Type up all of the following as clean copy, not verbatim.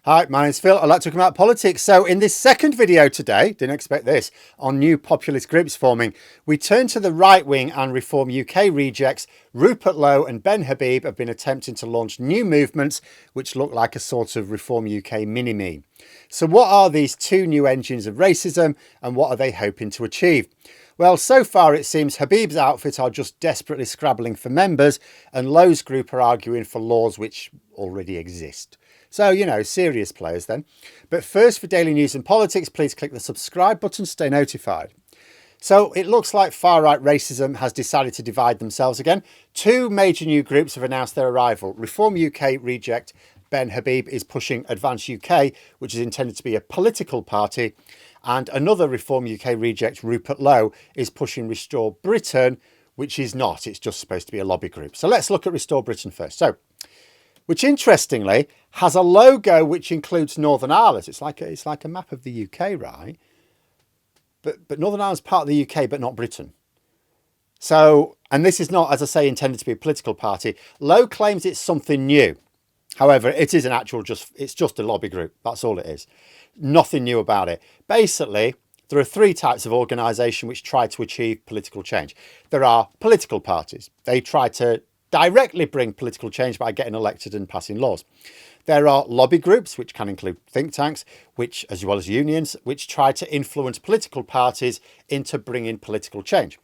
Hi, my name's Phil. I'd like to talk about politics. So in this second video today, didn't expect this, on new populist groups forming, we turn to the right wing and Reform UK rejects. Rupert Lowe and Ben Habib have been attempting to launch new movements which look like a sort of Reform UK mini-me. So what are these two new engines of racism and what are they hoping to achieve? Well, so far it seems Habib's outfit are just desperately scrabbling for members and Lowe's group are arguing for laws which already exist. So, you know, serious players then. But first, for daily news and politics, please click the subscribe button to stay notified. So it looks like far-right racism has decided to divide themselves again. Two major new groups have announced their arrival. Reform UK reject Ben Habib is pushing Advance UK, which is intended to be a political party. And another Reform UK reject, Rupert Lowe, is pushing Restore Britain, which is not. It's just supposed to be a lobby group. So let's look at Restore Britain first. So, which interestingly has a logo which includes Northern Ireland. It's like a map of the UK, right? But Northern Ireland's part of the UK, but not Britain. So, and this is not, as I say, intended to be a political party. Lowe claims it's something new. However, it is it's just a lobby group. That's all it is. Nothing new about it. Basically, there are three types of organisation which try to achieve political change. There are political parties. They try to directly bring political change by getting elected and passing laws. There are lobby groups, which can include think tanks, which, as well as unions, which try to influence political parties into bringing political change.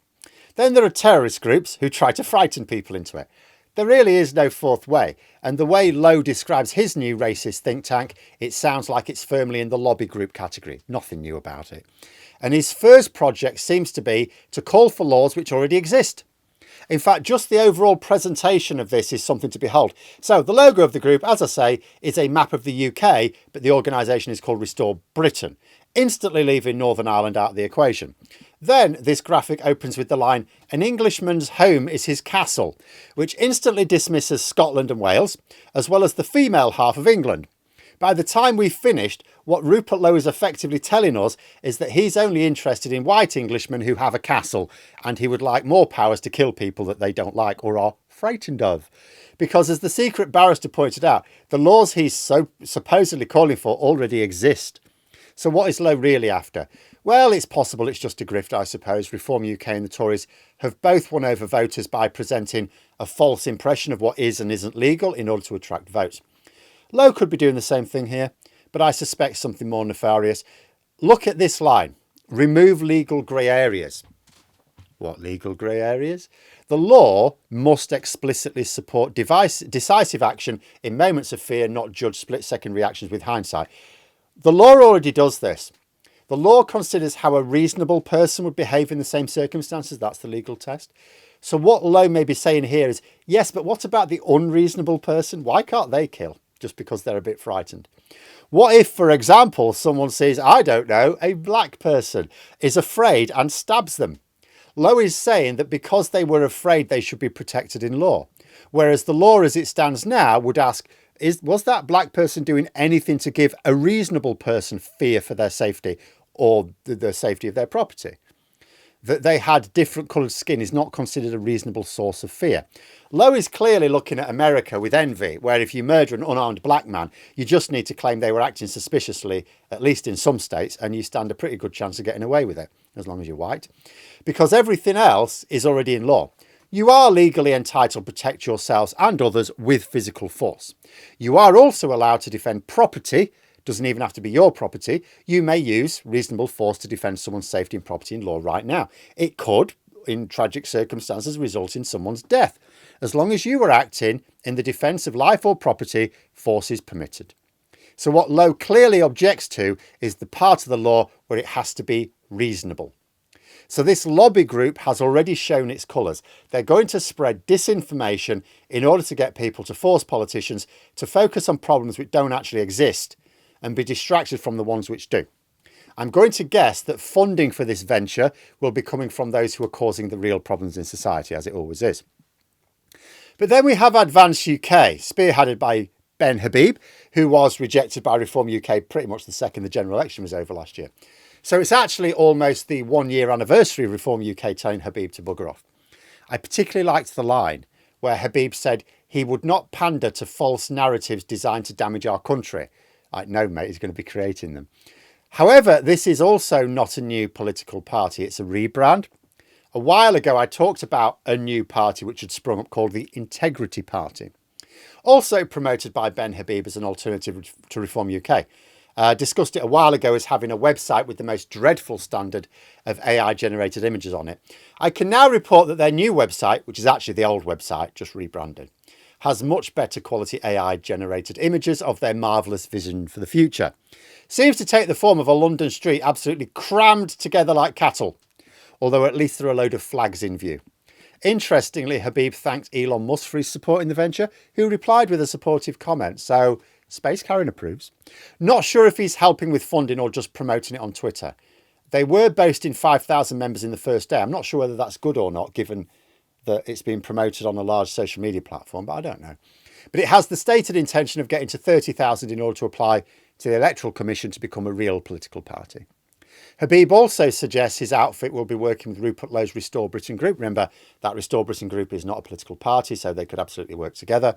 Then there are terrorist groups who try to frighten people into it. There really is no fourth way. And the way Lowe describes his new racist think tank, it sounds like it's firmly in the lobby group category. Nothing new about it. And his first project seems to be to call for laws which already exist. In fact, just the overall presentation of this is something to behold. So the logo of the group, as I say, is a map of the UK, but the organisation is called Restore Britain, instantly leaving Northern Ireland out of the equation. Then this graphic opens with the line, "An Englishman's home is his castle," which instantly dismisses Scotland and Wales, as well as the female half of England. By the time we've finished, what Rupert Lowe is effectively telling us is that he's only interested in white Englishmen who have a castle, and he would like more powers to kill people that they don't like or are frightened of. Because as the secret barrister pointed out, the laws he's so supposedly calling for already exist. So what is Lowe really after? Well, it's possible it's just a grift, I suppose. Reform UK and the Tories have both won over voters by presenting a false impression of what is and isn't legal in order to attract votes. Lowe could be doing the same thing here, but I suspect something more nefarious. Look at this line. Remove legal grey areas. What legal grey areas? The law must explicitly support decisive action in moments of fear, not judge split-second reactions with hindsight. The law already does this. The law considers how a reasonable person would behave in the same circumstances. That's the legal test. So what Lowe may be saying here is, yes, but what about the unreasonable person? Why can't they kill? Just because they're a bit frightened. What if, for example, someone sees, I don't know, a black person is afraid and stabs them? Lowe is saying that because they were afraid, they should be protected in law. Whereas the law as it stands now would ask, was that black person doing anything to give a reasonable person fear for their safety or the safety of their property? That they had different coloured skin is not considered a reasonable source of fear. Lowe is clearly looking at America with envy, where if you murder an unarmed black man, you just need to claim they were acting suspiciously, at least in some states, and you stand a pretty good chance of getting away with it, as long as you're white. Because everything else is already in law. You are legally entitled to protect yourselves and others with physical force. You are also allowed to defend property. Doesn't even have to be your property. You may use reasonable force to defend someone's safety and property in law right now. It could, in tragic circumstances, result in someone's death. As long as you are acting in the defence of life or property, force is permitted. So what Lowe clearly objects to is the part of the law where it has to be reasonable. So this lobby group has already shown its colours. They're going to spread disinformation in order to get people to force politicians to focus on problems which don't actually exist and be distracted from the ones which do. I'm going to guess that funding for this venture will be coming from those who are causing the real problems in society, as it always is. But then we have Advance UK, spearheaded by Ben Habib, who was rejected by Reform UK pretty much the second the general election was over last year. So it's actually almost the 1 year anniversary of Reform UK telling Habib to bugger off. I particularly liked the line where Habib said he would not pander to false narratives designed to damage our country. Like, no, mate, he's going to be creating them. However, this is also not a new political party. It's a rebrand. A while ago, I talked about a new party which had sprung up called the Integrity Party, also promoted by Ben Habib as an alternative to Reform UK. Discussed it a while ago as having a website with the most dreadful standard of AI-generated images on it. I can now report that their new website, which is actually the old website, just rebranded, has much better quality AI-generated images of their marvellous vision for the future. Seems to take the form of a London street absolutely crammed together like cattle, although at least there are a load of flags in view. Interestingly, Habib thanked Elon Musk for his support in the venture, who replied with a supportive comment. So, Space Karen approves. Not sure if he's helping with funding or just promoting it on Twitter. They were boasting 5,000 members in the first day. I'm not sure whether that's good or not, given that it's being promoted on a large social media platform, but I don't know. But it has the stated intention of getting to 30,000 in order to apply to the Electoral Commission to become a real political party. Habib also suggests his outfit will be working with Rupert Lowe's Restore Britain group. Remember, that Restore Britain group is not a political party, so they could absolutely work together.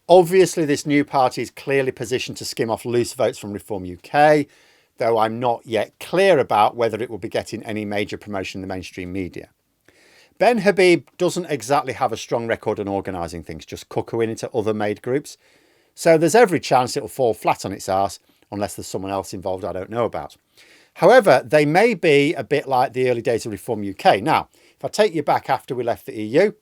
Obviously, this new party is clearly positioned to skim off loose votes from Reform UK, though I'm not yet clear about whether it will be getting any major promotion in the mainstream media. Ben Habib doesn't exactly have a strong record on organising things, just cuckooing into other made groups. So there's every chance it'll fall flat on its arse, unless there's someone else involved I don't know about. However, they may be a bit like the early days of Reform UK. Now, if I take you back after we left the EU,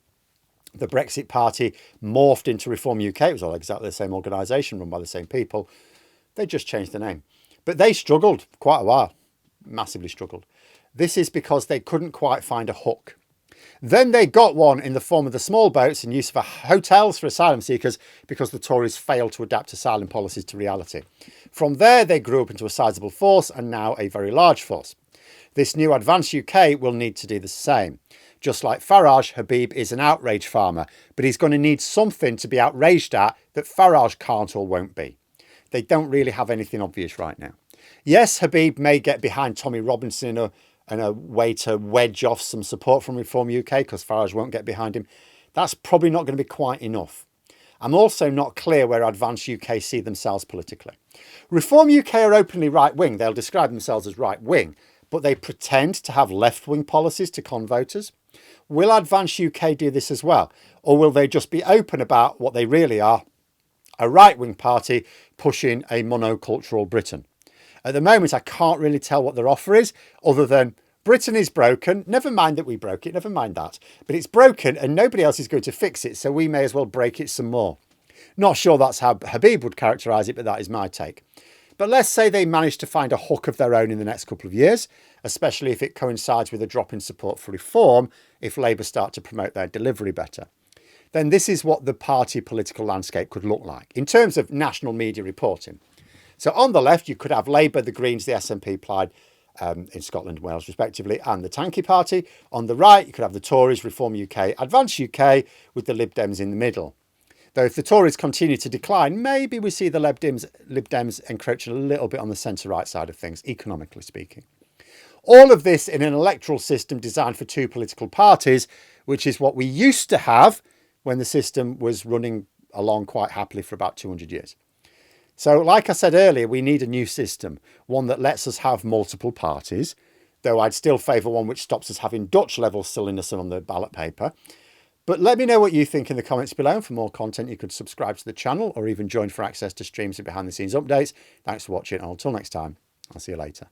the Brexit Party morphed into Reform UK. It was all exactly the same organisation run by the same people. They just changed the name. But they struggled quite a while, massively struggled. This is because they couldn't quite find a hook. Then they got one in the form of the small boats and use of hotels for asylum seekers because the Tories failed to adapt asylum policies to reality. From there, they grew up into a sizable force and now a very large force. This new Advance UK will need to do the same. Just like Farage, Habib is an outrage farmer, but he's going to need something to be outraged at that Farage can't or won't be. They don't really have anything obvious right now. Yes, Habib may get behind Tommy Robinson and a way to wedge off some support from Reform UK because Farage won't get behind him. That's probably not going to be quite enough. I'm also not clear where Advance UK see themselves politically. Reform UK are openly right-wing. They'll describe themselves as right-wing, but they pretend to have left-wing policies to con voters. Will Advance UK do this as well? Or will they just be open about what they really are, a right-wing party pushing a monocultural Britain? At the moment, I can't really tell what their offer is, other than Britain is broken. Never mind that we broke it, never mind that. But it's broken and nobody else is going to fix it, so we may as well break it some more. Not sure that's how Habib would characterise it, but that is my take. But let's say they manage to find a hook of their own in the next couple of years, especially if it coincides with a drop in support for reform, if Labour start to promote their delivery better. Then this is what the party political landscape could look like in terms of national media reporting. So on the left, you could have Labour, the Greens, the SNP, Plaid in Scotland and Wales, respectively, and the Tanky Party. On the right, you could have the Tories, Reform UK, Advance UK, with the Lib Dems in the middle. Though if the Tories continue to decline, maybe we see the Lib Dems encroaching a little bit on the centre-right side of things, economically speaking. All of this in an electoral system designed for two political parties, which is what we used to have when the system was running along quite happily for about 200 years. So like I said earlier, we need a new system, one that lets us have multiple parties, though I'd still favour one which stops us having Dutch-level silliness on the ballot paper. But let me know what you think in the comments below. And for more content, you could subscribe to the channel or even join for access to streams and behind-the-scenes updates. Thanks for watching, and until next time, I'll see you later.